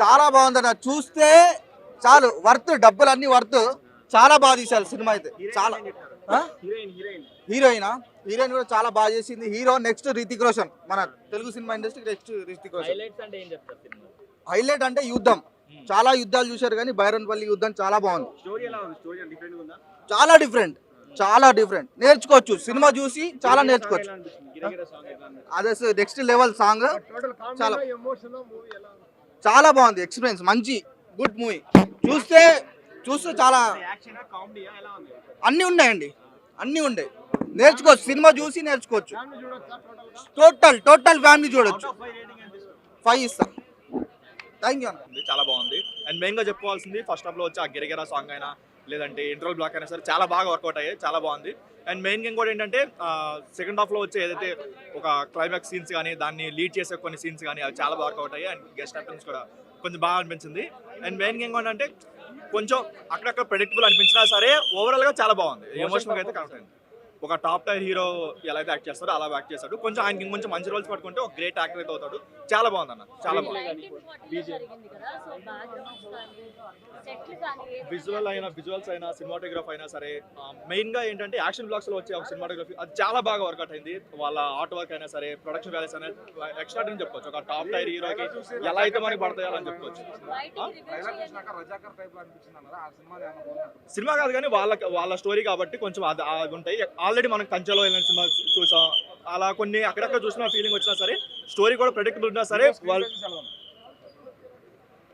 చాలా బాగుందన్న, చూస్తే చాలు, వర్త్, డబ్బులు అన్ని వర్త్. చాలా బాగా తీశారు సినిమా అయితే, చాలా. హీరోయినా? హీరోయిన్ కూడా చాలా బాగా చేసింది. హీరో నెక్స్ట్ రితిక్ రోషన్, మన Telugu cinema industry next Hrithik Roshan. Highlight అంటే యుద్ధం, చాలా యుద్ధాలు చూశారు కానీ బైరన్పల్లి యుద్ధం చాలా బాగుంది. చాలా డిఫరెంట్, చాలా డిఫరెంట్. నేర్చుకోవచ్చు, సినిమా చూసి చాలా నేర్చుకోవచ్చు. అదే నెక్స్ట్ లెవెల్ సాంగ్, చాలా చాలా బాగుంది. ఎక్స్పీరియన్స్ మంచి, గుడ్ మూవీ. చూస్తే చూస్తే చాలా అన్నీ ఉన్నాయండి, అన్నీ ఉన్నాయి. నేర్చుకోవచ్చు, సినిమా చూసి నేర్చుకోవచ్చు. టోటల్ టోటల్ ఫ్యామిలీ చూడొచ్చు. 5 ఇస్తా. Thank you. చాలా బాగుంది. అండ్ మెయిన్గా చెప్పుకోవాల్సింది ఫస్ట్ హాఫ్లో వచ్చి ఆ గిరగిరా సాంగ్ అయినా లేదంటే ఇంటర్వల్ బ్లాక్ అయినా సరే చాలా బాగా వర్కౌట్ అయ్యాయి, చాలా బాగుంది. అండ్ మెయిన్ గేమ్ కూడా ఏంటంటే సెకండ్ హాఫ్లో వచ్చే ఏదైతే ఒక క్లైమాక్స్ సీన్స్ కానీ దాన్ని లీడ్ చేసే కొన్ని సీన్స్ కానీ అవి చాలా బాగా వర్కౌట్ అయ్యాయి. అండ్ గెస్ట్ అపియరెన్స్ కూడా కొంచెం బాగా అనిపించింది. అండ్ మెయిన్ గేమ్ కూడా అంటే కొంచెం అక్కడక్కడ ప్రెడిక్టబుల్ అనిపించినా సరే ఓవరాల్గా చాలా బాగుంది. ఎమోషనల్గా అయితే కనెక్ట్ అయింది. ఒక టాప్ టైర్ హీరో ఎలా అయితే యాక్ట్ చేస్తారో అలా యాక్ట్ చేస్తాడు. కొంచెం ఆయనకి ఇంకొంచెం మంచి రోల్స్ పట్టుకుంటే ఒక గ్రేట్ యాక్టర్ అయితే అవుతాడు. చాలా బాగుంది అన్న, చాలా బాగుంది. విజువల్స్ అయినా సినిమాటోగ్రఫీ అయినా సరే, మెయిన్గా ఏంటంటే యాక్షన్ బ్లాక్స్ లో వచ్చే ఒక సినిమాటోగ్రఫీ అది చాలా బాగా వర్కౌట్ అయింది. వాళ్ళ ఆర్ట్ వర్క్ అయినా సరే, ప్రొడక్షన్ వాల్యూస్ అయినా ఎక్స్ట్రా అని చెప్పుకోవచ్చు. ఒక టాప్ టైర్ హీరోకి ఎలా అయితే మనకి పడతాయో అని చెప్పుకోవచ్చు. సినిమా కాదు కానీ వాళ్ళ స్టోరీ కాబట్టి కొంచెం అది ఉంటాయి. ఆల్రెడీ మనం కంచెలో వెళ్ళిన సినిమా చూసాం, అలా కొన్ని అక్కడక్కడ చూసిన ఫీలింగ్ వచ్చినా సరే, స్టోరీ కూడా ప్రెడిక్టబుల్ ఉన్నా సరే వాళ్ళు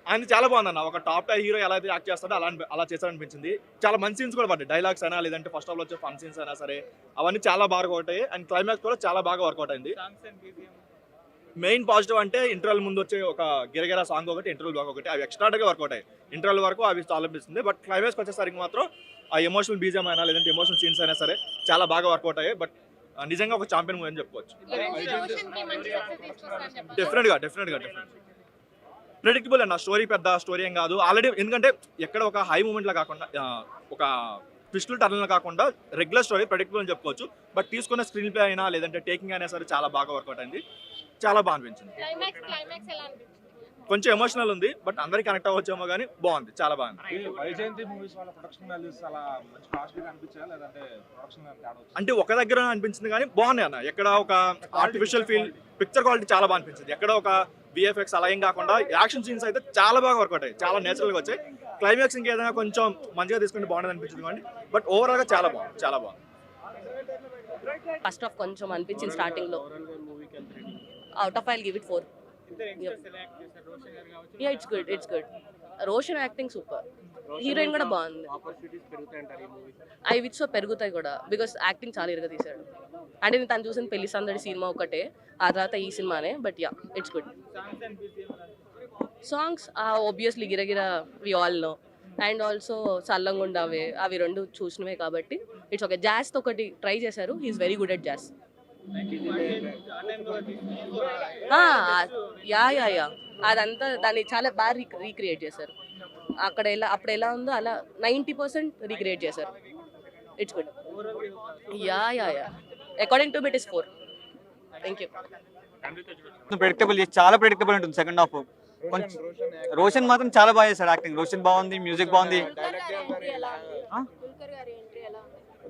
ఆయన చాలా బాగుందన్న. ఒక టాప్ టైర్ హీరో ఎలా అయితే యాక్ట్ చేస్తాడో అలా చేస్తారనిపించింది. చాలా మంచి సీన్స్ కూడా పడ్డాయి. డైలాగ్స్ అయినా లేదంటే ఫస్ట్ హాఫ్లో వచ్చే ఫన్ సీన్స్ అయినా సరే అవన్నీ చాలా బాగా వర్కౌట్ అయ్యాయి. అండ్ క్లైమాక్స్ కూడా చాలా బాగా వర్కౌట్ అయింది. మెయిన్ పాజిటివ్ అంటే ఇంటర్వల్ ముందు వచ్చే ఒక గిరగిరా సాంగ్ ఒకటి, ఇంటర్వల్ బ్లాక్ ఒకటి, అవి ఎక్స్ట్రాగా వర్కౌట్ అయ్యాయి. ఇంటర్వల్ వరకు అవి చాలా అనిపిస్తుంది. బట్ క్లైమాక్స్ వచ్చేసరికి మాత్రం ఆ ఎమోషనల్ బీజియం అయినా లేదంటే ఎమోషనల్ సీన్స్ అయినా సరే చాలా బాగా వర్కౌట్ అయ్యాయి. బట్ నిజంగా ఒక ఛాంపియన్ మూవీ అని చెప్పుకోవచ్చు. డెఫినెట్గా ప్రెడిక్టబుల్ అన్న. స్టోరీ పెద్ద స్టోరీ ఏం కాదు ఆల్రెడీ, ఎందుకంటే ఎక్కడ ఒక హై మూమెంట్లో కాకుండా ఒక ట్విస్టులు టర్న్లు కాకుండా రెగ్యులర్ స్టోరీ ప్రెడిక్టబుల్ అని చెప్పుకోవచ్చు. బట్ తీసుకున్న స్క్రీన్ ప్లే అయినా లేదంటే టేకింగ్ అయినా సరే చాలా బాగా వర్కౌట్ అయింది, చాలా బాగా అనిపించింది. కొంచెం ఎమోషనల్ ఉంది బట్ అందరికి కనెక్ట్ అవ్వచ్చేమో కానీ బాగుంది, చాలా బాగుంది. అంటే ఒక దగ్గర అనిపించింది కానీ బాగున్నాయి అన్న. ఎక్కడ ఒక ఆర్టిఫిషియల్ ఫీల్, పిక్చర్ క్వాలిటీ చాలా బాగా అనిపించింది. ఎక్కడ ఒక విఎఫ్ఎక్స్ అలా ఏం కాకుండా యాక్షన్ సీన్స్ అయితే చాలా బాగా వర్కౌట్ అయ్యాయి, చాలా నేచురల్గా వచ్చాయి. క్లైమాక్స్ ఇంకేదైనా కొంచెం మంచిగా తీసుకుంటే బాగుంటుంది అనిపించింది కానీ బట్ ఓవరాల్గా చాలా బాగుంది, చాలా బాగుంది. ఫస్ట్ ఆఫ్ కొంచెం అనిపించింది స్టార్టింగ్ లో. Out of I'll give it 4. It's good. Roshan acting super, heroine కూడా బాగుంది. ఐ విచ్ సో పెరుగుతాయి కూడా, బికాస్ యాక్టింగ్ చాలా ఇరుగా తీశాడు. అంటే నేను తను చూసిన పెళ్లి సందడి సినిమా ఒకటే, ఆ తర్వాత ఈ సినిమానే. But yeah, it's good. Songs obviously గిరగిరా we all know, and also చల్లంగుండావే, అవి రెండు చూసినవే కాబట్టి ఇట్స్ ఓకే. జాస్ ఒకటి ట్రై చేశారు, he's very good at jazz. Yeah అదంతా దాన్ని చాలా బాగా రీక్రియేట్ చేశారు. అప్పుడు ఎలా ఉందో అలా 90% రీక్రియేట్ చేశారు. It's good. Yeah according to me it is 4. Thank you. చాలా ప్రెడిక్టబుల్ ఉంటుంది సెకండ్ హాఫ్. కొంచెం రోషన్ మాత్రం చాలా బాగా చేశాడు యాక్టింగ్. రోషన్ బాగుంది, మ్యూజిక్ బాగుంది.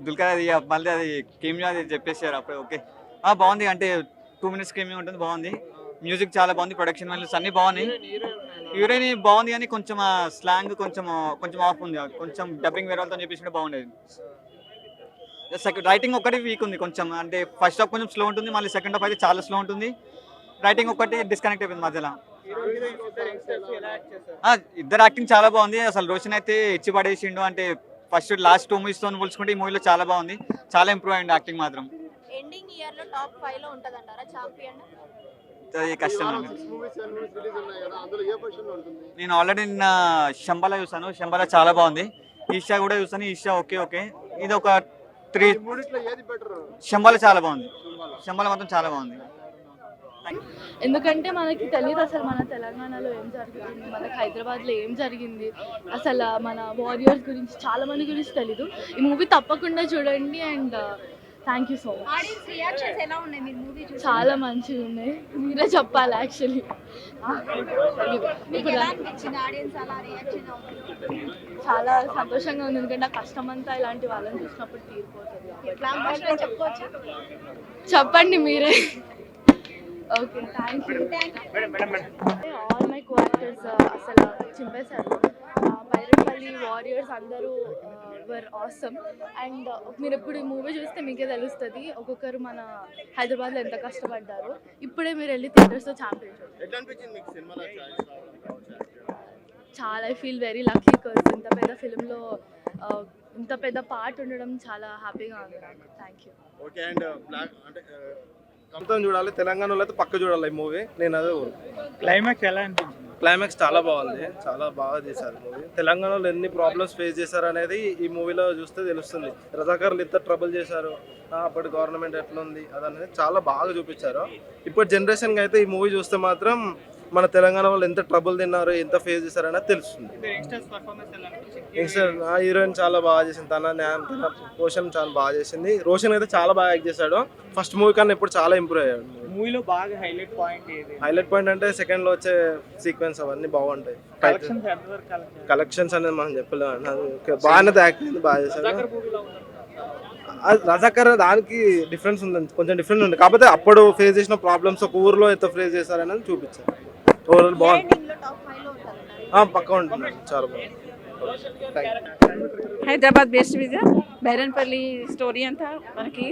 దుల్కర్ అది మళ్ళీ అది కెమియో అది చెప్పేసారు అప్పుడు. ఓకే బాగుంది, అంటే 2 minutes కెమియో ఉంటుంది, బాగుంది. మ్యూజిక్ చాలా బాగుంది, ప్రొడక్షన్ వాల్యూస్ అన్నీ బాగున్నాయి. హీరోయిన్ బాగుంది కానీ కొంచెం స్లాంగ్ కొంచెం ఆఫ్ ఉంది. కొంచెం డబ్బింగ్ వేరే వాళ్ళతో చెప్పేసి బాగుండేది. రైటింగ్ ఒకటి వీక్ ఉంది కొంచెం, అంటే ఫస్ట్ హాఫ్ కొంచెం స్లో ఉంటుంది, మళ్ళీ సెకండ్ హాఫ్ అయితే చాలా స్లో ఉంటుంది. రైటింగ్ ఒకటి డిస్కనెక్ట్ అయిపోయింది మధ్యలో. ఇద్దరు యాక్టింగ్ చాలా బాగుంది. అసలు రోషన్ అయితే ఇచ్చి పడేసిండు, అంటే ఫస్ట్ లాస్ట్ 2 movies తో పోల్చుకుంటే ఈ మూవీలో చాలా బాగుంది, చాలా ఇంప్రూవ్ అయ్యింది యాక్టింగ్ మాత్రం. కష్టం. నేను ఆల్రెడీ నిన్న శంబాలా చూసాను, శంబాలా చాలా బాగుంది. ఈషా కూడా చూసాను, ఈషా ఓకే. ఇది ఒక 3. శంబాలా చాలా బాగుంది, శంబాలా మాత్రం చాలా బాగుంది. ఎందుకంటే మనకి తెలియదు అసలు మన తెలంగాణలో ఏం జరుగుతుంది, మనకి హైదరాబాద్లో ఏం జరిగింది, అసలు మన వారియర్స్ గురించి చాలా మంది గురించి తెలీదు. ఈ మూవీ తప్పకుండా చూడండి. And thank you so much. Audience reactions ఎలా ఉన్నాయి మీరు మూవీ చూసి? చాలా మంచిగా ఉన్నాయి. మీరే చెప్పాలి యాక్చువల్లీ. మీకు ఎలా అనిపించింది ఆడియన్స్ అలా రియాక్షన్ అవుతుంది? చాలా సంతోషంగా ఉంది, ఎందుకంటే ఆ కష్టం అంతా ఇలాంటి వాళ్ళని చూసినప్పుడు తీరిపోతుంది. బ్లాక్ బస్టర్ చెప్పుకోవచ్చా? చెప్పండి మీరే. Okay, thank you. All my co actors అసలు చింపేశారు. బైరన్పల్లి వారియర్స్ అందరూ వర్ ఆసమ్. అండ్ మీరు ఎప్పుడు ఈ మూవీ చూస్తే మీకే తెలుస్తుంది ఒక్కొక్కరు మన హైదరాబాద్లో ఎంత కష్టపడ్డారు. ఇప్పుడే మీరు వెళ్ళి థియేటర్స్లో ఛాంపియన్ చాలా I feel very lucky because ఇంత పెద్ద ఫిలింలో ఇంత పెద్ద పార్ట్ ఉండడం చాలా హ్యాపీగా ఉంది నాకు. Thank you. Okay. And block అంటే మొత్తం చూడాలి, తెలంగాణలో అయితే పక్క చూడాలి ఈ మూవీ. నేను అదే క్లైమాక్స్ ఎలా అనిపించింది? క్లైమాక్స్ చాలా బాగుంది, చాలా బాగా చేశారు మూవీ. తెలంగాణలో ఎన్ని ప్రాబ్లమ్స్ ఫేస్ చేశారు అనేది ఈ మూవీలో చూస్తే తెలుస్తుంది. రజాకర్లు ఎంత ట్రబుల్ చేశారు, అప్పటి గవర్నమెంట్ ఎట్లా ఉంది అదనేది చాలా బాగా చూపించారు. ఇప్పటి జనరేషన్కి అయితే ఈ మూవీ చూస్తే మాత్రం మన తెలంగాణ వాళ్ళు ఎంత ట్రబుల్ తిన్నారు, ఎంత ఫేస్ చేశారు అనేది తెలుస్తుంది. ఆ హీరోయిన్ చాలా బాగా చేసింది, తన పోషన్ చాలా బాగా చేసింది. రోషన్ అయితే చాలా బాగా యాక్ట్ చేశాడు. ఫస్ట్ మూవీ కన్నా ఇప్పుడు చాలా ఇంప్రూవ్ అయ్యాడు. మూవీలో బాగా హైలైట్ పాయింట్ ఏది? హైలైట్ పాయింట్ అంటే సెకండ్ లో వచ్చే సీక్వెన్స్ అవన్నీ బాగుంటాయి. కలెక్షన్స్ అనేది మనం చెప్పలేము. బాగానే యాక్టింగ్ బాగా చేశాడు. రజాకర్ దానికి డిఫరెన్స్ ఉంది, కొంచెం డిఫరెంట్ ఉంది. కాకపోతే అప్పుడు ఫేస్ చేసిన ప్రాబ్లమ్స్ ఒక ఊర్లో ఎంత ఫేస్ చేశారనేది చూపించారు. ఓవరాల్ బాగుంది, పక్కా ఉంటుంది, చాలా బాగుంది. Hyderabad best vision Byranpalli story అంతా మనకి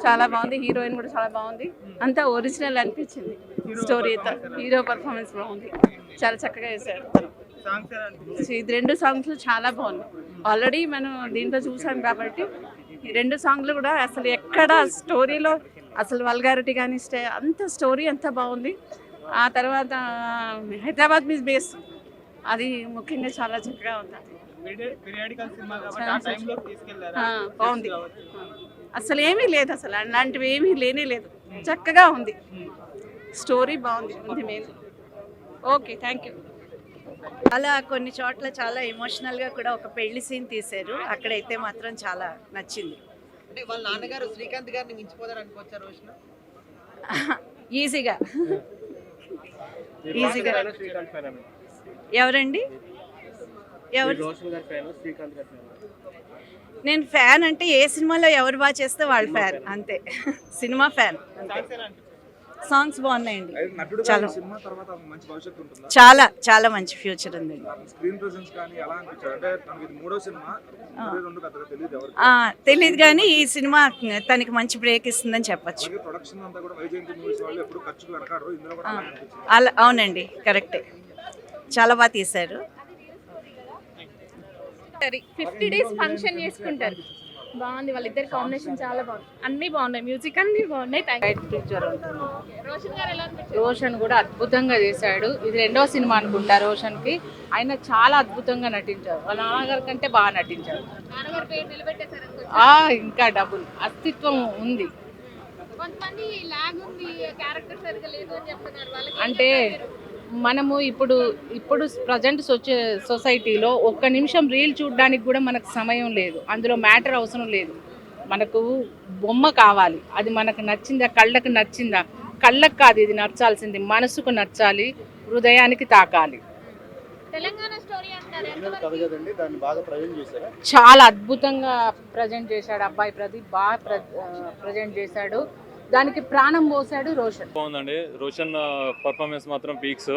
చాలా బాగుంది. హీరోయిన్ కూడా చాలా బాగుంది, అంతా ఒరిజినల్ అనిపించింది. స్టోరీ అంతా హీరో పర్ఫార్మెన్స్ బాగుంది, చాలా చక్కగా చేశాడు. ఇది 2 సాంగ్స్ చాలా బాగున్నాయి. ఆల్రెడీ మనం దీంట్లో చూసాం కాబట్టి ఈ 2 సాంగ్లు కూడా అసలు ఎక్కడ స్టోరీలో అసలు వల్గారిటీ కానీ అంత స్టోరీ అంతా బాగుంది. ఆ తర్వాత హైదరాబాద్ మీస్ బేస్ అది ముఖ్యంగా చాలా చక్కగా ఉంది. బాగుంది, అసలు ఏమీ లేదు, అసలు అలాంటివి ఏమీ లేనే లేదు, చక్కగా ఉంది. స్టోరీ బాగుంది మెయిన్. Okay, thank you. చాలా కొన్ని చోట్ల చాలా ఎమోషనల్గా కూడా ఒక పెళ్లి సీన్ తీశారు, అక్కడైతే మాత్రం చాలా నచ్చింది. అంటే వాళ్ళ నాన్నగారు శ్రీకాంత్ గారిని మించిపోతారు అనుకోవచ్చా రోషన్? ఈజీగా ఎవరండి? ఎవరు? నేను ఫ్యాన్ అంటే ఏ సినిమాలో ఎవరు బాగా చేస్తే వాళ్ళ ఫ్యాన్ అంతే. Cinema fan. సాంగ్స్ బాగున్నాయండి, చాలా చాలా చాలా మంచి ఫ్యూచర్ ఉందండి. తెలియదు కానీ ఈ సినిమా తనకి మంచి బ్రేక్ ఇస్తుందని చెప్పచ్చు. అలా అవునండి, కరెక్టే, చాలా బాగా తీశారు. 50 days ఫంక్షన్ చేసుకుంటారు, బాగుంది. వాళ్ళిద్దరు కాంబినేషన్ చాలా బాగుంది, అన్ని బాగున్నాయి, మ్యూజిక్ అన్ని బాగున్నాయి. రోషన్ కూడా అద్భుతంగా చేశాడు. ఇది 2వ సినిమా అనుకుంటా రోషన్కి. ఆయన చాలా అద్భుతంగా నటించారు, వాళ్ళ నాన్నగారి కంటే బాగా నటించారు. ఇంకా డబుల్ అస్తిత్వం ఉంది. అంటే మనము ఇప్పుడు ప్రజెంట్ సొసైటీలో ఒక్క నిమిషం రీల్ చూడడానికి కూడా మనకు సమయం లేదు, అందులో మ్యాటర్ అవసరం లేదు. మనకు బొమ్మ కావాలి, అది మనకు నచ్చిందా, కళ్ళకు నచ్చిందా? కళ్ళకు కాదు ఇది నచ్చాల్సింది, మనసుకు నచ్చాలి, హృదయానికి తాకాలి. చాలా అద్భుతంగా ప్రజెంట్ చేశాడు అబ్బాయి ప్రదీప్, బాగా ప్రజెంట్ చేశాడు. దానికి ప్రాణం పోసాడు రోషన్. బాగుందండి, రోషన్ పర్ఫార్మెన్స్ మాత్రం పీక్స్.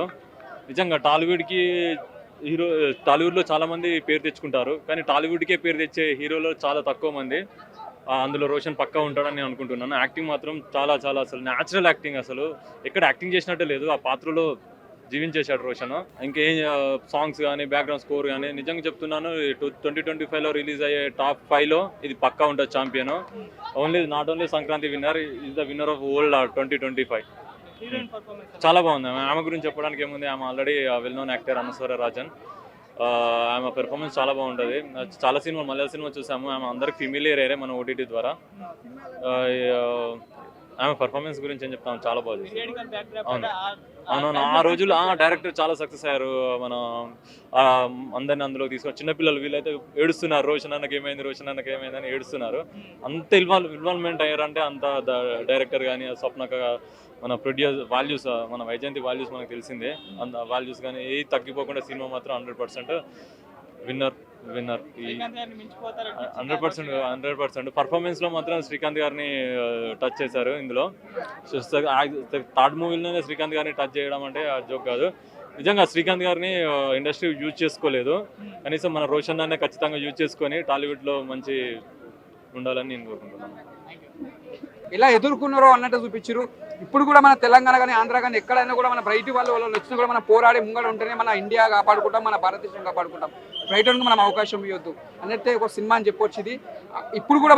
నిజంగా టాలీవుడ్లో చాలా మంది పేరు తెచ్చుకుంటారు, కానీ టాలీవుడ్కే పేరు తెచ్చే హీరోలు చాలా తక్కువ మంది. అందులో రోషన్ పక్కా ఉంటాడని నేను అనుకుంటున్నాను. యాక్టింగ్ మాత్రం చాలా చాలా అసలు న్యాచురల్ యాక్టింగ్, అసలు ఎక్కడ యాక్టింగ్ చేసినట్టే లేదు, ఆ పాత్రలో జీవించేశాడు రోషన్. ఇంకేం సాంగ్స్ కానీ బ్యాక్గ్రౌండ్ స్కోర్ కానీ నిజంగా చెప్తున్నాను 2025లో రిలీజ్ అయ్యే టాప్ 5లో ఇది పక్కా ఉంటుంది champion. Not only Sankranti winner, is the winner of old 2025. చాలా బాగుంది. ఆమె గురించి చెప్పడానికి ఏముంది, ఆమె already well known actor Anaswara Rajan. ఆమె పెర్ఫార్మెన్స్ చాలా బాగుంటుంది. చాలా సినిమా మలయాళ సినిమా చూసాము, ఆమె అందరికి ఫెమిలియర్ అయ్యారే మన ఓటీటీ ద్వారా. ఆమె పర్ఫార్మెన్స్ గురించి ఏం చెప్తాం, చాలా బాగా చేశారు. అవును అవునవును, ఆ రోజుల్లో డైరెక్టర్ చాలా సక్సెస్ అయ్యారు. మన అందరిని అందులో తీసుకొని చిన్నపిల్లలు వీళ్ళైతే ఏడుస్తున్నారు, రోషన్ అన్నకి ఏమైంది అని ఏడుస్తున్నారు. అంత ఇన్వాల్వ్మెంట్ అయ్యారంటే అంత డైరెక్టర్ కానీ స్వప్నక మన ప్రొడ్యూస్ వాల్యూస్, మన వైజయంతి వాల్యూస్ మనకు తెలిసిందే. అంత వాల్యూస్ కానీ ఏ తగ్గిపోకుండా సినిమా మాత్రం 100% విన్నర్. ఈ 100% పర్ఫార్మెన్స్లో మాత్రం శ్రీకాంత్ గారిని టచ్ చేశారు ఇందులో. థర్డ్ మూవీలోనే శ్రీకాంత్ గారిని టచ్ చేయడం అంటే ఆ జోక్ కాదు. నిజంగా శ్రీకాంత్ గారిని ఇండస్ట్రీ యూజ్ చేసుకోలేదు, కనీసం మన రోషన్ అనే ఖచ్చితంగా యూజ్ చేసుకొని టాలీవుడ్లో మంచి ఉండాలని నేను కోరుకుంటున్నాను. ఎలా ఎదుర్కొన్నారో అన్నట్టు చూపించారు. ఇప్పుడు కూడా మన తెలంగాణ కానీ ఆంధ్ర కానీ ఎక్కడైనా కూడా మన బయట వాళ్ళు వచ్చినా కూడా మనం పోరాడి ముంగడ ఉంటేనే మన ఇండియా కాపాడుకుంటాం, మన భారతదేశం కాపాడుకుంటాం. బయట మనం అవకాశం ఇవ్వద్దు అన్నట్టే ఒక సినిమా అని చెప్పొచ్చు ఇది. ఇప్పుడు కూడా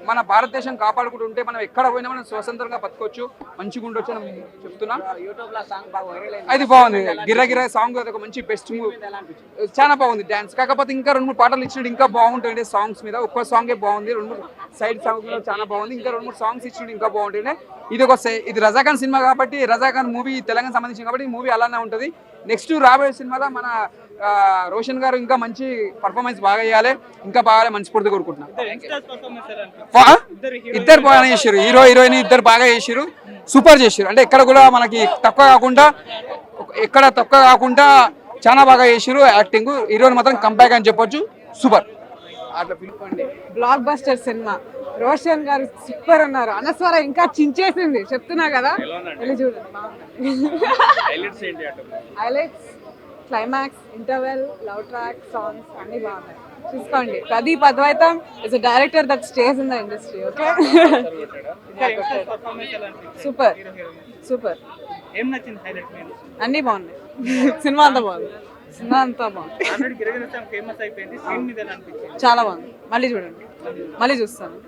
మన భారతదేశం కాపాడుకుంటుంటే మనం ఎక్కడ పోయినా మనం స్వతంత్రంగా బతకొచ్చు, మంచిగా ఉండొచ్చు అని చెప్తున్నా. అది బాగుంది, గిర్ర సాంగ్ అది ఒక మంచి బెస్ట్ మూవీ, చాలా బాగుంది డ్యాన్స్. కాకపోతే ఇంకా 2-3 పాటలు ఇచ్చినట్టు ఇంకా బాగుంటుండే సాంగ్స్ మీద. ఒక్క సాంగే బాగుంది, 2-3 సైడ్ సాంగ్ కూడా చాలా బాగుంది. ఇంకా 2-3 సాంగ్స్ ఇచ్చినట్టు ఇంకా బాగుంటుండే. ఇది రజాఖాన్ సినిమా కాబట్టి, రజాఖాన్ మూవీ తెలంగాణ సంబంధించింది కాబట్టి ఈ మూవీ అలానే ఉంటుంది. నెక్స్ట్ రాబోయే సినిమాలో మన రోషన్ గారు ఇంకా మంచి పర్ఫార్మెన్స్ బాగా చేయాలి, ఇంకా బాగా మనస్ఫూర్తి కోరుకుంటున్నాను. ఇద్దరు బాగా చేశారు, హీరో హీరోయిన్ ఇద్దరు బాగా చేశారు, సూపర్ చేశారు. అంటే ఎక్కడ కూడా మనకి తక్కువ కాకుండా చాలా బాగా చేశారు. యాక్టింగ్ హీరోయిన్ మాత్రం కంబ్యాక్ అని చెప్పొచ్చు, సూపర్. అట్లా పిలుపుకోండి. బ్లాక్ బస్టర్ సినిమా, రోషన్ గారు సూపర్ ఉన్నారు. అనస్వర ఇంకా చించేసింది, చెప్తున్నా కదా, వెళ్ళి చూడండి. Highlights, climax, interval, love track, songs అన్ని బాగున్నాయి, చూసుకోండి. ప్రదీప్ అద్వైతం is a director that stays in the industry. Okay, super super. అన్ని బాగున్నాయి, సినిమా అంతా బాగుంది, సినిమా అంతా బాగుంది, చాలా బాగుంది. మళ్ళీ చూడండి, మళ్ళీ చూస్తాను.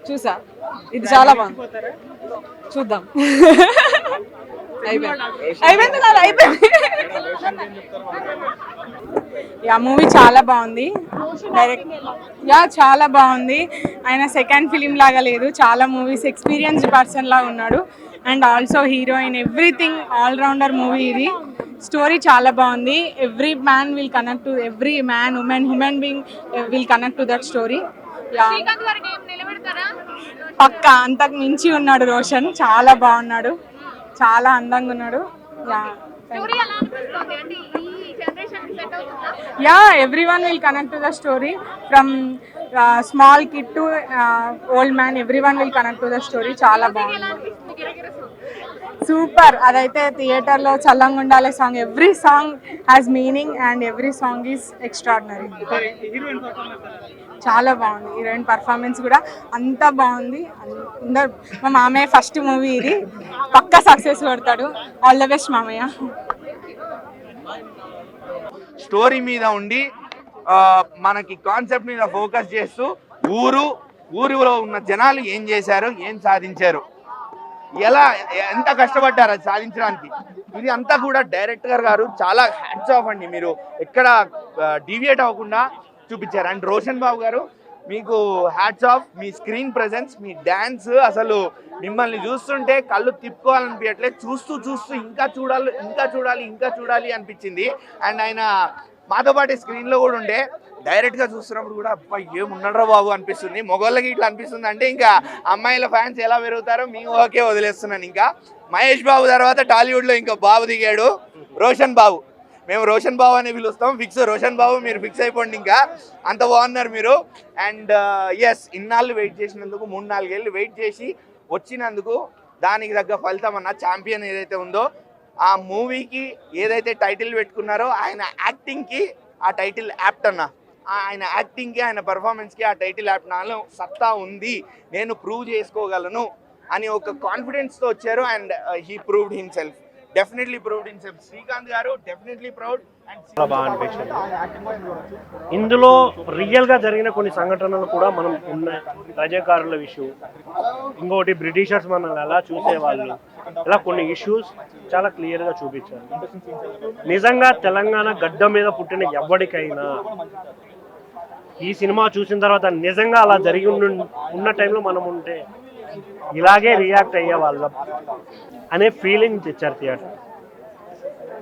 చూసా, ఇది చాలా బాగుంది, చూద్దాం. అయిపోయింది కదా, అయిపోయింది. మూవీ చాలా బాగుంది, చాలా బాగుంది. ఆయన సెకండ్ ఫిలిం లాగా లేదు, చాలా మూవీస్ ఎక్స్పీరియన్స్డ్ పర్సన్ లాగా ఉన్నాడు. And also heroine, everything all rounder movie ఇది. స్టోరీ చాలా బాగుంది. Every man will connect to, every man human being will connect to that story. పక్కా అంతకు మించి ఉన్నాడు రోషన్, చాలా బాగున్నాడు, చాలా అందంగా ఉన్నాడు. Everyone will connect to the story, from small kid to old man, everyone will connect to the story. చాలా బాగుంది, సూపర్. అదైతే థియేటర్లో చల్లంగా ఉండాలి song, every song has meaning and every song is extraordinary. చాలా బాగుంది, హీరోయిన్ పర్ఫార్మెన్స్ కూడా అంతా బాగుంది. మా మామయ్య ఫస్ట్ మూవీ ఇది, పక్కా సక్సెస్ కొడతాడు. ఆల్ ద బెస్ట్ మామయ్య. స్టోరీ మీద ఉండి మనకి కాన్సెప్ట్ మీద ఫోకస్ చేస్తూ ఊరిలో ఉన్న జనాలు ఏం చేశారు, ఏం సాధించారు, ఎంత కష్టపడ్డారు అది సాధించడానికి, ఇది అంతా కూడా డైరెక్టర్ గారు చాలా హ్యాట్స్ ఆఫ్ అండి. మీరు ఎక్కడ డీవియేట్ అవ్వకుండా చూపించారు. అండ్ రోషన్ బాబు గారు, మీకు హ్యాట్స్ ఆఫ్. మీ స్క్రీన్ ప్రెజెన్స్, మీ డ్యాన్స్, అసలు మిమ్మల్ని చూస్తుంటే కళ్ళు తిప్పుకోవాలనిపించట్లేదు, చూస్తూ ఇంకా చూడాలి అనిపించింది. అండ్ ఆయన మాతో పాటు స్క్రీన్లో కూడా ఉండే, డైరెక్ట్గా చూస్తున్నప్పుడు కూడా అబ్బా ఏమున్నాడ్రా బాబు అనిపిస్తుంది. మొగోళ్ళకి ఇట్లా అనిపిస్తుంది అంటే ఇంకా అమ్మాయిల ఫ్యాన్స్ ఎలా పెరుగుతారో మేము ఓకే వదిలేస్తున్నాను. ఇంకా మహేష్ బాబు తర్వాత టాలీవుడ్లో ఇంకా బాబు దిగాడు, రోషన్ బాబు. మేము రోషన్ బాబు అని పిలుస్తాం, ఫిక్స్ రోషన్ బాబు, మీరు ఫిక్స్ అయిపోండి. ఇంకా అంత బాగున్నారు మీరు. అండ్ ఎస్, ఇన్నాళ్ళు వెయిట్ చేసినందుకు, 3-4 ఏళ్ళు వెయిట్ చేసి వచ్చినందుకు దానికి తగ్గ ఫలితం అన్న ఛాంపియన్ ఏదైతే ఉందో, ఆ మూవీకి ఏదైతే టైటిల్ పెట్టుకున్నారో ఆయన యాక్టింగ్కి ఆ టైటిల్ యాప్ట్ అన్న. ఆయన యాక్టింగ్కి, ఆయన పర్ఫార్మెన్స్కి ఆ టైటిల్ యాప్ట్ నాలో సత్తా ఉంది, నేను ప్రూవ్ చేసుకోగలను అని ఒక కాన్ఫిడెన్స్తో వచ్చారు. And he proved himself, definitely proved himself. Srikanth గారు డెఫినెట్లీ ప్రౌడ్. బాగా అనిపించింది. ఇందులో రియల్గా జరిగిన కొన్ని సంఘటనలు కూడా మనం ఉన్నాయి, రజాకారుల ఇష్యూ, ఇంకోటి బ్రిటిషర్స్ మనల్ని ఎలా చూసేవాళ్ళు, ఇలా కొన్ని ఇష్యూస్ చాలా క్లియర్గా చూపించారు. నిజంగా తెలంగాణ గడ్డ మీద పుట్టిన ఎవరికైనా ఈ సినిమా చూసిన తర్వాత నిజంగా అలా జరిగి ఉన్న టైంలో మనం ఉంటే ఇలాగే రియాక్ట్ అయ్యే వాళ్ళం అనే ఫీలింగ్ తెచ్చారు థియేటర్.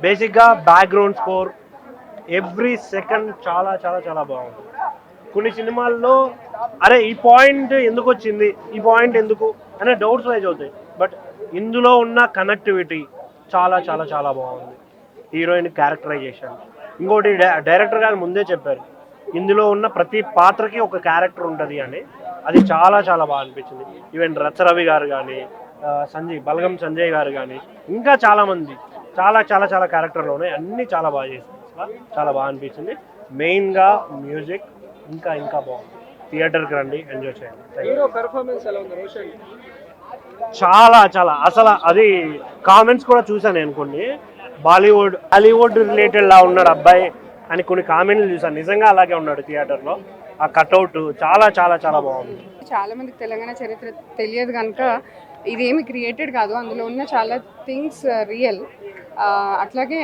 బేసిక్గా బ్యాక్గ్రౌండ్ స్కోర్ ఎవ్రీ సెకండ్ చాలా చాలా చాలా బాగుంది. కొన్ని సినిమాల్లో అరే ఈ పాయింట్ ఎందుకు వచ్చింది, ఈ పాయింట్ ఎందుకు అనే డౌట్స్ రైజ్ అవుతాయి. బట్ ఇందులో ఉన్న కనెక్టివిటీ చాలా చాలా చాలా బాగుంది. హీరోయిన్ క్యారెక్టరైజేషన్, ఇంకోటి డైరెక్టర్ గారు ముందే చెప్పారు ఇందులో ఉన్న ప్రతి పాత్రకి ఒక క్యారెక్టర్ ఉంటుంది అని. అది చాలా చాలా బాగా అనిపించింది. ఈవెన్ రచరవి గారు కానీ, బలగం సంజయ్ గారు కానీ, ఇంకా చాలామంది చాలా చాలా చాలా క్యారెక్టర్లు ఉన్నాయి. అన్నీ చాలా బాగా చేశారు, చాలా బాగా అనిపించింది. మెయిన్గా మ్యూజిక్ ఇంకా ఇంకా బాగుంది. థియేటర్కి రండి, ఎంజాయ్ చేయండి. చాలా చాలా అసలు అది కామెంట్స్ కూడా చూసాను నేను కొన్ని. బాలీవుడ్ రిలేటెడ్ లా ఉన్నాడు అబ్బాయి అని కొన్ని కామెంట్లు చూసాను. నిజంగా అలాగే ఉన్నాడు థియేటర్లో. ఆ కట్అవుట్ చాలా చాలా చాలా బాగుంది. చాలా మందికి తెలంగాణ చరిత్ర తెలియదు కనుక ఇదేమి క్రియేటెడ్ కాదు, అందులో ఉన్న చాలా థింగ్స్ రియల్. అట్లాగే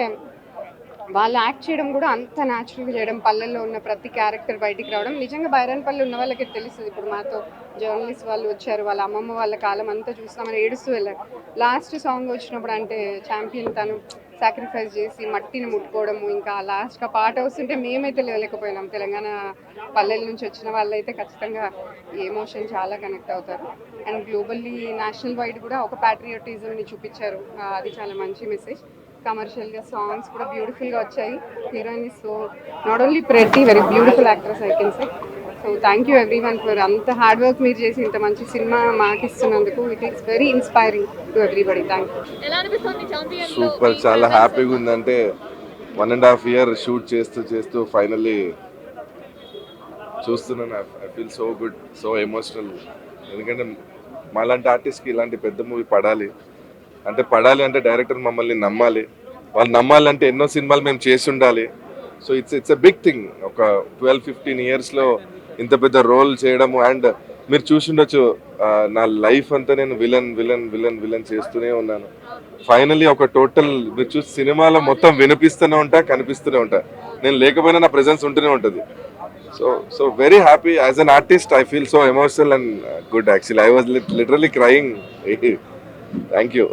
వాళ్ళు యాక్ట్ చేయడం కూడా అంత న్యాచురల్గా చేయడం, పల్లెల్లో ఉన్న ప్రతి క్యారెక్టర్ బయటికి రావడం. నిజంగా బైరాన్పల్లి ఉన్న వాళ్ళకి తెలుస్తుంది. ఇప్పుడు మాతో జర్నలిస్ట్ వాళ్ళు వచ్చారు, వాళ్ళ అమ్మమ్మ వాళ్ళ కాలం అంతా చూస్తామని ఏడుస్తూ వెళ్ళారు. లాస్ట్ సాంగ్ వచ్చినప్పుడు అంటే ఛాంపియన్ తను సాక్రిఫైస్ చేసి మట్టిని ముట్టుకోవడము, ఇంకా లాస్ట్గా పాట వస్తుంటే మేమైతే లేవలేకపోయినాం. తెలంగాణ పల్లెల నుంచి వచ్చిన వాళ్ళైతే ఖచ్చితంగా ఈ ఎమోషన్ చాలా కనెక్ట్ అవుతారు. అండ్ గ్లోబల్లీ నేషనల్ వైడ్ కూడా ఒక ప్యాట్రియోటిజంని చూపించారు. అది చాలా మంచి మెసేజ్. కమర్షియల్గా సాంగ్స్ కూడా బ్యూటిఫుల్గా వచ్చాయి. Heroine is so not only pretty, very beautiful actress I can say. So thank you everyone for అంత హార్డ్ వర్క్ మీరు చేసి ఇంత మంచి సినిమా మాకు ఇస్తున్నందుకు. It is very inspiring to everybody. Thank you. Super, చాలా హ్యాపీగా ఉందంటే 1.5 year షూట్ చేస్తూ ఫైనల్లీ చూస్తున్నాను. I feel so good, so emotional. ఎందుకంటే మాలాంటి ఆర్టిస్ట్కి ఇలాంటి పెద్ద మూవీ పడాలి అంటే డైరెక్టర్ మమ్మల్ని నమ్మాలి. వాళ్ళు నమ్మాలంటే ఎన్నో సినిమాలు మేము చేసి ఉండాలి. So it's a big thing. ఒక 12-15 yearsలో ఇంత పెద్ద రోల్ చేయడము. అండ్ మీరు చూసిండొచ్చు, నా లైఫ్ అంతా నేను విలన్ చేస్తూనే ఉన్నాను. ఫైనల్లీ ఒక టోటల్ మీరు చూసి సినిమాలో మొత్తం వినిపిస్తూనే ఉంటా, కనిపిస్తూనే ఉంటా. నేను లేకపోయినా నా ప్రెజెన్స్ ఉంటూనే ఉంటుంది. So very happy. As an artist I feel so emotional and good. Actually I was literally crying. Thank you.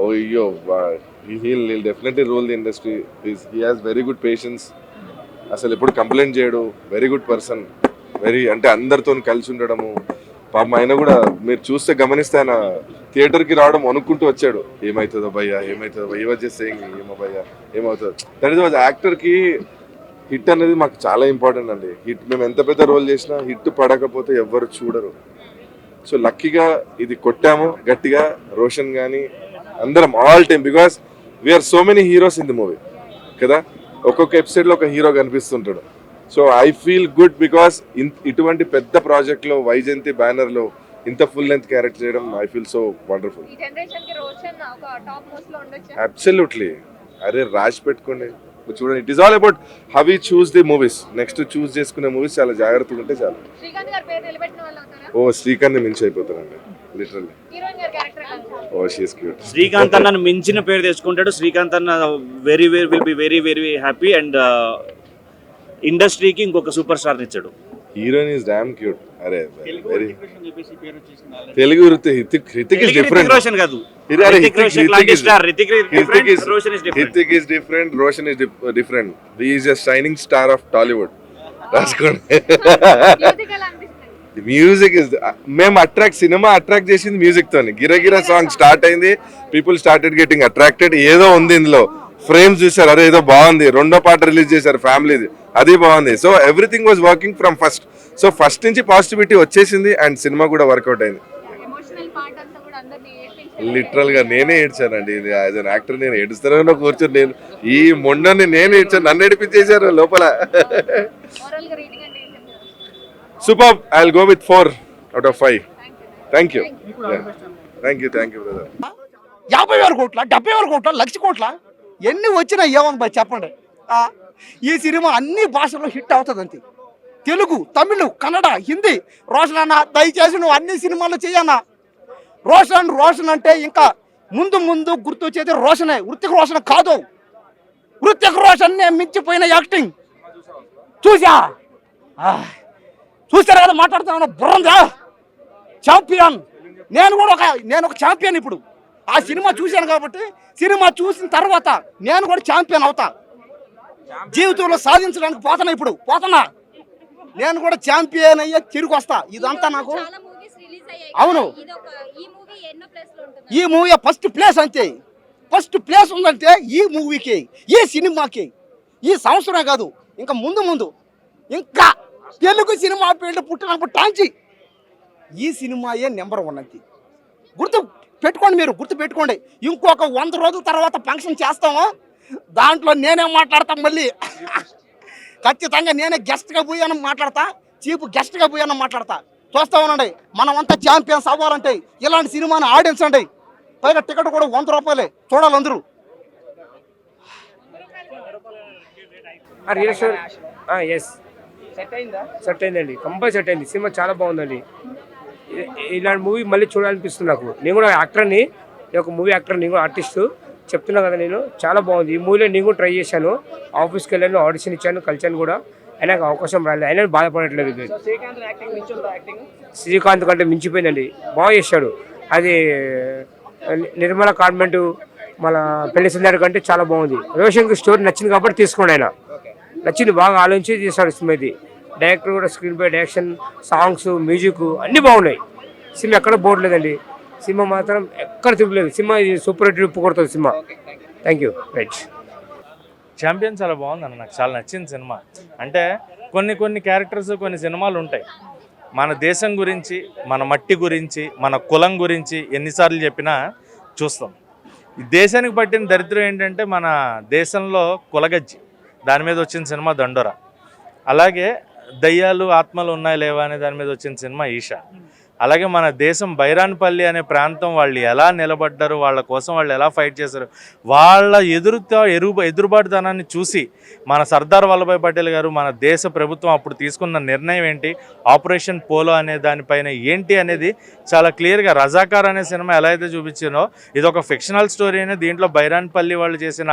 అయ్యో, he'll definitely rule the industry. He has very good patience. అసలు ఎప్పుడు కంప్లైంట్ చేయడు. Very good person. అంటే అందరితో కలిసి ఉండడము. పాపం ఆయన కూడా మీరు చూస్తే గమనిస్తే ఆయన థియేటర్కి రావడం అనుకుంటూ వచ్చాడు. ఏమవుతుందో భయ్యా, ఈ వాజ్ జస్ట్ సేయింగ్ ఏమో భయ్యా ఏమవుతుందో. దట్ ఈస్ వాజ్ యాక్టర్కి హిట్ అనేది మాకు చాలా ఇంపార్టెంట్ అండి. హిట్ మేము ఎంత పెద్ద రోల్ చేసినా హిట్ పడకపోతే ఎవ్వరు చూడరు. సో లక్కీగా ఇది కొట్టాము గట్టిగా. రోషన్ కానీ అందరం all time, because we are so many heroes in the movie కదా. ఒక్కొక్క ఎపిసోడ్లో ఒక హీరో కనిపిస్తుంటాడు. So I feel good because ఇటువంటి పెద్ద ప్రాజెక్ట్లో వైజయంతి బ్యానర్లో ఇంత ఫుల్ లెంత్ క్యారెక్టర్ చేయడం I feel so wonderful. Absolutely. అరే రాసి పెట్టుకోండి, చూడండి. It is all about how we choose the movies. Next choose చేసుకునే మూవీస్ చాలా జాగ్రత్తగా ఉంటే చాలు. ఓ శ్రీకాంత్ మించి అయిపోతానండి literally. Oh she is cute. Srikanth అన్న మించిన పేరు తెచ్చుకుంటాడు. శ్రీకాంత్ అన్న will be very happy. And ఇండస్ట్రీకి ఇంకొక సూపర్ స్టార్ ఇచ్చాడు. Heroine is damn cute. అరే very Telugu Hrithik is different. Roshan కాదు, Hrithik is different. Roshan is different. He is a shining star of Tollywood. రాసుకోండి. మ్యూజిక్ ఇస్ మేము సినిమా అట్రాక్ట్ చేసింది మ్యూజిక్ తోని. గిరగిరా సాంగ్ స్టార్ట్ అయింది. People started getting attracted. ఏదో ఉంది ఇందులో. ఫ్రేమ్స్ చూసారు, అరే ఏదో బాగుంది. రెండో పాట రిలీజ్ చేశారు ఫ్యామిలీది, అది బాగుంది. So everything was working from first. So first నుంచి పాజిటివిటీ వచ్చేసింది అండ్ సినిమా కూడా వర్కౌట్ అయింది. లిటరల్ గా నేనే ఏడ్చానండి. ఇది యాజ్ అన్ యాక్టర్ నేను ఏడుస్తానో కూర్చొని నేను ఈ మొండని నేను ఏడ్చాను. నన్ను ఏడిపించేశారు లోపల. Super. I will go with 4 out of 5. Thank you brother. 50,000 కోట్ల 70,000 కోట్ల 1,00,000 కోట్ల ఎన్ని వచ్చినా ఏమని బాయ్ చెప్పండి. ఈ సినిమా అన్ని భాషల్లో హిట్ అవుతుంది అంతే. తెలుగు, తమిళ్, కన్నడ, హిందీ. రోషన్ అన్న దయచేసి నువ్వు అన్ని సినిమాలు చేయన్నా. రోషన్ అంటే ఇంకా ముందు గుర్తు వచ్చేది రోషనే. హృతిక్ రోషన్ కాదు. హృతిక్ రోషన్ మించిపోయిన యాక్టింగ్ చూసా చూసారు కదా మాట్లాడుతున్నాను బుర్రందా ఛాంపియన్ నేను ఒక ఛాంపియన్ ఇప్పుడు ఆ సినిమా చూశాను కాబట్టి సినిమా చూసిన తర్వాత నేను కూడా ఛాంపియన్ అవుతా జీవితంలో సాధించడానికి పోతున్నా నేను కూడా ఛాంపియన్ అయ్యే తిరిగి వస్తా ఇదంతా నాకు అవును ఈ మూవీ ఫస్ట్ ప్లేస్ అంతే ఫస్ట్ ప్లేస్ ఉందంటే ఈ మూవీకి ఈ సినిమాకి ఈ సంవత్సరం కాదు ఇంకా ముందు ఇంకా తెలుగు సినిమా ఫీల్డ్ పుట్టినప్పుడు టాంచి ఈ సినిమాయే నెంబర్ 1 అంతే గుర్తు పెట్టుకోండి ఇంకొక 100 రోజుల తర్వాత ఫంక్షన్ చేస్తాము దాంట్లో నేనే మాట్లాడతాం మళ్ళీ ఖచ్చితంగా నేనే గెస్ట్గా పోయాను మాట్లాడతా చీఫ్ గెస్ట్గా పోయాను మాట్లాడతా చూస్తా ఉండండి మనమంతా ఛాంపియన్స్ అవ్వాలంటే ఇలాంటి సినిమాని ఆడియన్సండి పైగా టికెట్ కూడా 100 రూపాయలే చూడాలి అందరూ ఎస్ సెట్ అయిందండి కంపల్సరీ సెట్ అయింది సినిమా చాలా బాగుందండి ఇలాంటి మూవీ మళ్ళీ చూడాలనిపిస్తుంది నాకు నేను కూడా యాక్టర్ని ఒక మూవీ యాక్టర్ నేను కూడా ఆర్టిస్టు చెప్తున్నా కదా నేను చాలా బాగుంది ఈ మూవీలో నేను కూడా ట్రై చేశాను ఆఫీస్కి వెళ్ళాను ఆడిషన్ ఇచ్చాను కలిసాను కూడా అయినా నాకు అవకాశం రాలేదు అయినా బాధపడట్లేదు శ్రీకాంత్ కంటే మించిపోయిందండి బాగా చేశాడు అది నిర్మల కాన్వెంట్ మన పెళ్లి సందడి కంటే చాలా బాగుంది రోషన్కి స్టోరీ నచ్చింది కాబట్టి తీసుకోండి ఆయన నచ్చింది బాగా ఆలోచించి చేశాడు సినిమా ఇది డైరెక్టర్ కూడా స్క్రీన్ పై డైరెక్షన్ సాంగ్స్ మ్యూజిక్ అన్నీ బాగున్నాయి సినిమా ఎక్కడ బోర్డు లేదండి సినిమా మాత్రం ఎక్కడ తిప్పలేదు సినిమా ఇది సూపర్ హిట్ ఉప్పు కొడుతుంది cinema thank you right champion చాలా బాగుందన్న నాకు చాలా నచ్చింది సినిమా అంటే కొన్ని క్యారెక్టర్స్ కొన్ని సినిమాలు ఉంటాయి మన దేశం గురించి మన మట్టి గురించి మన కులం గురించి ఎన్నిసార్లు చెప్పినా చూస్తాం ఈ దేశానికి పట్టిన దరిద్రం ఏంటంటే మన దేశంలో కులగజ్జి దాని మీద వచ్చిన సినిమా దండోరా అలాగే దయ్యాలు ఆత్మలు ఉన్నాయి లేవా అనే దాని మీద వచ్చిన సినిమా ఈషా అలాగే మన దేశం బైరాన్పల్లి అనే ప్రాంతం వాళ్ళు ఎలా నిలబడ్డారు వాళ్ళ కోసం వాళ్ళు ఎలా ఫైట్ చేశారు వాళ్ళ ఎదురుబాటుతనాన్ని చూసి మన సర్దార్ వల్లభాయ్ పటేల్ గారు మన దేశ ప్రభుత్వం అప్పుడు తీసుకున్న నిర్ణయం ఏంటి ఆపరేషన్ పోలో అనే దానిపైన ఏంటి అనేది చాలా క్లియర్గా రజాకార్ అనే సినిమా ఎలా అయితే చూపించారో ఇది ఒక ఫిక్షనల్ స్టోరీ అనే దీంట్లో బైరాన్పల్లి వాళ్ళు చేసిన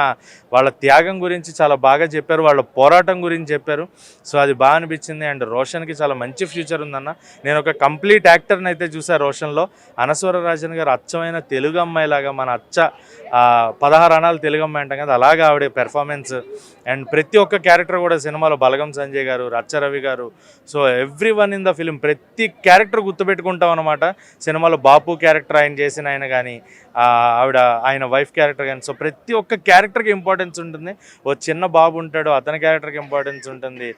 వాళ్ళ త్యాగం గురించి చాలా బాగా చెప్పారు వాళ్ళ పోరాటం గురించి చెప్పారు సో అది బాగా అనిపించింది అండ్ రోషన్కి చాలా మంచి ఫ్యూచర్ ఉందన్న నేను ఒక కంప్లీట్ యాక్టర్ని అయితే చూసా రోషన్లో అనస్వర రాజన్ గారు అచ్చమైన తెలుగు అమ్మాయిలాగా మన 16 అణాలు తెలుగు అమ్మాయి అంటాం కదా అలాగా ఆవిడ పెర్ఫార్మెన్స్ అండ్ ప్రతి ఒక్క క్యారెక్టర్ కూడా సినిమాలో బలగం సంజయ్ గారు రచ్చ రవి గారు so every one in the film ప్రతి క్యారెక్టర్ గుర్తుపెట్టుకుంటాం అనమాట సినిమాలో బాపు క్యారెక్టర్ ఆయన చేసిన ఆయన కానీ ఆయన వైఫ్ క్యారెక్టర్ కానీ సో ప్రతి ఒక్క క్యారెక్టర్కి ఇంపార్టెన్స్ ఉంటుంది ఓ చిన్న బాబు ఉంటాడు అతని క్యారెక్టర్కి ఇంపార్టెన్స్ ఉంటుంది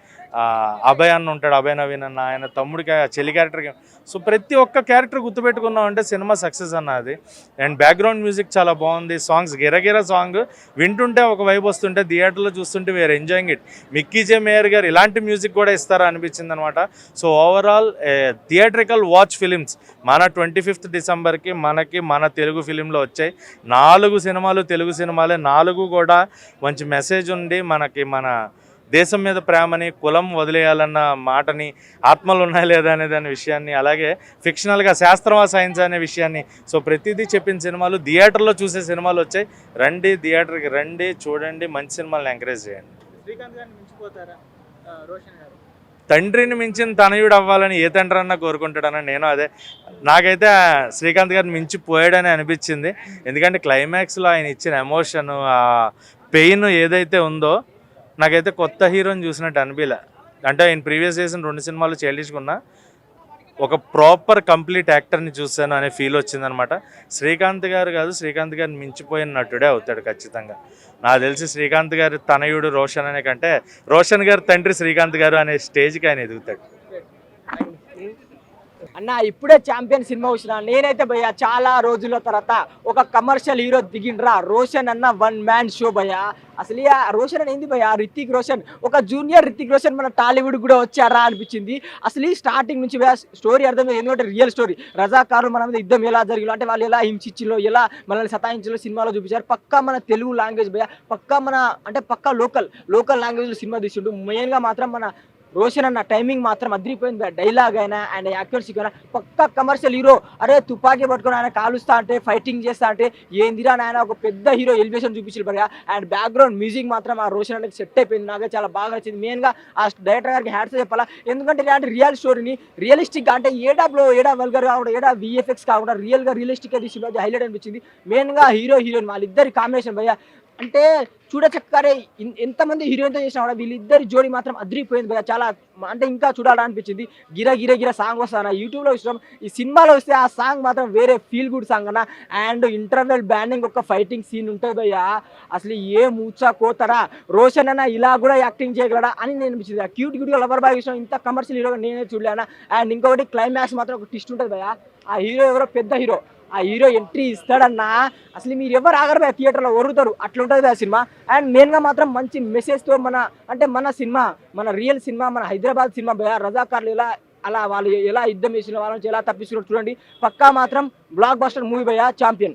అభయ్ అన్న ఉంటాడు అభయ్ నవీన్ అన్న ఆయన తమ్ముడికి చెల్లి క్యారెక్టర్కి సో ప్రతి ఒక్క క్యారెక్టర్ గుర్తుపెట్టుకున్నాం అంటే సినిమా సక్సెస్ అన్న అది అండ్ బ్యాక్గ్రౌండ్ మ్యూజిక్ చాలా బాగుంది సాంగ్స్ గిరగిర సాంగ్ వింటుంటే ఒక వైబ్ వస్తుంటే థియేటర్లో చూస్తుంటే we're enjoying it Mickey J Meyer గారు ఇలాంటి మ్యూజిక్ కూడా ఇస్తారా అనిపించింది అనమాట so overall theatrical watch films మన 25th డిసెంబర్కి మన తెలుగు ఫిలింలో వచ్చాయి 4 సినిమాలు తెలుగు సినిమాలే 4 కూడా మంచి మెసేజ్ ఉండి మనకి మన దేశం మీద ప్రేమని కులం వదిలేయాలన్న మాటని ఆత్మలు ఉన్నాయి లేదా అనే దాని విషయాన్ని అలాగే ఫిక్షనల్గా శాస్త్రమా సైన్స్ అనే విషయాన్ని సో ప్రతిదీ చెప్పిన సినిమాలు థియేటర్లో చూసే సినిమాలు వచ్చాయి రండి థియేటర్కి రండి చూడండి మంచి సినిమాలను ఎంకరేజ్ చేయండి తండ్రిని మించిన తనయుడు అవ్వాలని ఏ తండ్రి అన్నా కోరుకుంటాడని నేను అదే నాకైతే శ్రీకాంత్ గారిని మించిపోయాడని అనిపించింది ఎందుకంటే క్లైమాక్స్లో ఆయన ఇచ్చిన ఎమోషన్ ఆ పెయిన్ ఏదైతే ఉందో నాకైతే కొత్త హీరోని చూసినట్టు అనిపించలే అంటే ఆయన ప్రీవియస్ చేసిన 2 సినిమాలు చేయించుకున్నా ఒక ప్రాపర్ కంప్లీట్ యాక్టర్ని చూశాను అనే ఫీల్ వచ్చిందనమాట శ్రీకాంత్ గారు కాదు శ్రీకాంత్ గారిని మించిపోయిన నటుడే అవుతాడు ఖచ్చితంగా నాకు తెలిసి శ్రీకాంత్ గారి తనయుడు రోషన్ అనే కంటే రోషన్ గారి తండ్రి శ్రీకాంత్ గారు అనే స్టేజ్కి ఆయన ఎదుగుతాడు అన్న ఇప్పుడే ఛాంపియన్ సినిమా వచ్చిన నేనైతే భయ్యా చాలా రోజుల తర్వాత ఒక కమర్షియల్ హీరో దిగిండ్రా రోషన్ అన్న 1 మ్యాన్ షో భయ్యా అసలు రోషన్ అని ఏంది భయ్యా రితిక్ రోషన్ ఒక జూనియర్ రితిక్ రోషన్ మన టాలీవుడ్ కూడా వచ్చారా అనిపించింది అసలు ఈ స్టార్టింగ్ నుంచి స్టోరీ అర్థమైంది ఎందుకంటే రియల్ స్టోరీ రజాకారులు మన మీద యుద్ధం ఎలా జరిగిందో అంటే వాళ్ళు ఎలా హింసించిలో ఎలా మనల్ని సతాయించిలో సినిమాలో చూపించారు పక్కా మన తెలుగు లాంగ్వేజ్ భయ్యా పక్కా మన అంటే పక్కా లోకల్ లాంగ్వేజ్లో సినిమా తీసిండు మెయిన్గా మాత్రం మన రోషన్ అన్న టైమింగ్ మాత్రం అదిరిపోయింది భయ. డైలాగ్ అయినా అండ్ యాక్యురసీ అయినా పక్కా కమర్షియల్ హీరో. అరే తుపాకీ పట్టుకొని ఆయన కాలుస్తా అంటే ఫైటింగ్ చేస్తా అంటే ఏందిరా ఆయన ఒక పెద్ద హీరో ఎలివేషన్ చూపించారు భయ. అండ్ బ్యాక్గ్రౌండ్ మ్యూజిక్ మాత్రం ఆ రోషన్ అనేది సెట్ అయిపోయింది. నాకే చాలా బాగా నచ్చింది. మెయిన్గా ఆ డైరెక్టర్ గారికి హ్యాట్స్ చెప్పాలా, ఎందుకంటే ఇలాంటి రియల్ స్టోరీని రియలిస్టిక్గా అంటే ఏడా వల్గర్ కాకుండా ఏడా విఎఫ్ఎక్స్ కాకుండా రియల్గా రియలిస్టిక్గా తీసి హైలైట్ అనిపించింది. మెయిన్గా హీరో హీరోయిన్ వాళ్ళిద్దరి కాంబినేషన్ భయ్య. అంటే చూడచక్కరే ఎంతమంది హీరోయిన్తో చేసినా కూడా వీళ్ళిద్దరి జోడి మాత్రం అదిరిపోయింది భయ్య. చాలా అంటే ఇంకా చూడాలనిపించింది. గిర సాంగ్ వస్తాను యూట్యూబ్లో ఇష్టం. ఈ సినిమాలో వస్తే ఆ సాంగ్ మాత్రం వేరే ఫీల్ గుడ్ సాంగ్ అన్న. అండ్ ఇంటర్వెల్ బ్యాండింగ్ ఒక ఫైటింగ్ సీన్ ఉంటుంది భయ్య. అసలు ఏ మూచా కోతరా రోషన్ అన్న ఇలా కూడా యాక్టింగ్ చేయగలడా అని నేను అనిపించింది. క్యూట్ క్యూట్గా లవర్ బాయ్ ఇష్టం. ఇంత కమర్షియల్ హీరోగా నేనే చూడలేనా. అండ్ ఇంకొకటి క్లైమాక్స్ మాత్రం ఒక ట్విస్ట్ ఉంటుంది భయ్య. ఆ హీరో ఎవరో పెద్ద హీరో, ఆ హీరో ఎంట్రీ ఇస్తాడన్నా అసలు మీరు ఎవరు ఆగరు భయ, థియేటర్లో ఒరుగుతారు అట్లుంటుంది ఆ సినిమా. అండ్ మెయిన్గా మాత్రం మంచి మెసేజ్తో మన సినిమా మన రియల్ సినిమా మన హైదరాబాద్ సినిమా భయ. రజాకార్లు ఎలా వాళ్ళు ఎలా యుద్ధం చేసిన వాళ్ళ నుంచి ఎలా తప్పిస్తున్నారు చూడండి. పక్కా మాత్రం బ్లాక్ బస్టర్ మూవీ భయ. ఛాంపియన్.